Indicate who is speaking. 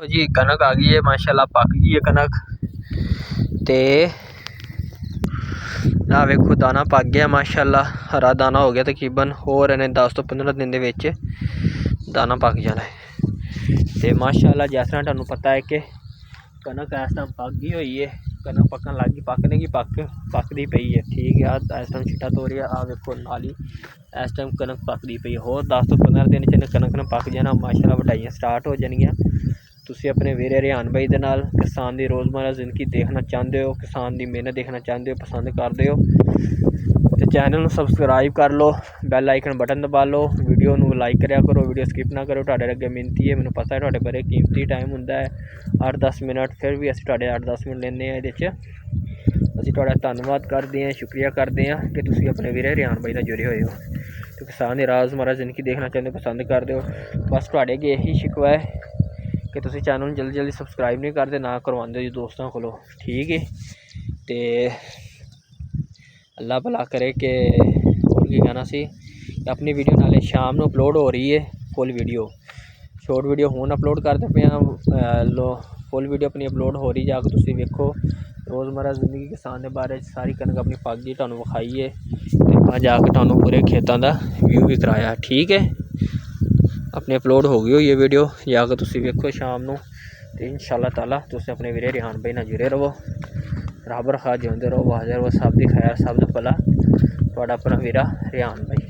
Speaker 1: जी कनक आ गई है माशाल्लाह, पक गई है कनक। ते आ वेखो दाना पक गया माशाल्लाह, हरा दाना हो गया तकरीबन, होर इन्हें 10 तो 15 दिन दे विच दाना पक जाना है। ते माशाल्लाह जिस तरह तुहानूं पता है कि कनक इस टाइम पक गई हुई है, कनक पकन लग गई, पकने की पकदी पई है। ठीक है, इस टाइम छिट्टा तोड़ रहा, आ वेखो नाली इस टाइम कनक पकदी पई है। होर 10 तो 15 दिन च कनक ने पक जाना माशाल्लाह, वढाइयां स्टार्ट हो जानियां। तुसीं अपने वीरे रिहान भाई दे नाल किसान की रोज़मर्रा जिंदगी देखना चाहते हो, किसान की मेहनत देखना चाहते हो, पसंद करते हो तो चैनल सबसक्राइब कर लो, बैल आइकन बटन दबा लो, वीडियो नूं लाइक करा करो, वीडियो स्किप ना करो। तुहाडे अगे मिनती है, मैनूं पता है तुहाडे बड़े कीमती टाइम हुंदा है 8-10 मिनट, फिर भी असीं तुहाडे 8-10 मिनट लैंदे हैं। इहदे च असीं तुहाडा धन्नवाद करते हैं, शुक्रिया करते हैं कि तुसीं अपने वीरे रिहान भाई नाल जुड़े होए हो तो किसान की रोज़मर्रा जिंदगी देखना चाहते हो, पसंद करते हो। बस तुहाडे अगे यही शिकवा है कि तुसीं चैनल नूं जल्दी जल्दी सबसक्राइब नहीं करते, ना करवाते जी दोस्तों को। ठीक है, तो अल्लाह भला करे कि होर की कहना सी, अपनी वीडियो नाले शाम नूं अपलोड हो रही है फुल वीडियो, शॉर्ट वीडियो हुण अपलोड करते पे लो, फुल वीडियो अपनी अपलोड हो रही, जाके तुसीं वेखो। रोज़मर्रा जिंदगी किसान के बारे सारी कनक अपनी पक गई तुहानूं विखाई है, तो जाके तुहानूं पूरे खेतों का व्यू भी कराया। ठीक है, अपनी अपलोड हो गई हुई है वीडियो, जाके तुसीं वेखो शाम नूं, तो इंशाअल्लाह ताला तुसीं अपने वीरे रिहान भाई नाल जुड़े रहो। रब रखा, जिंदे रहो, हाज़िर रहो, सब दी खैर, सब दा भला। तुहाडा अपना वीरा रिहान भाई।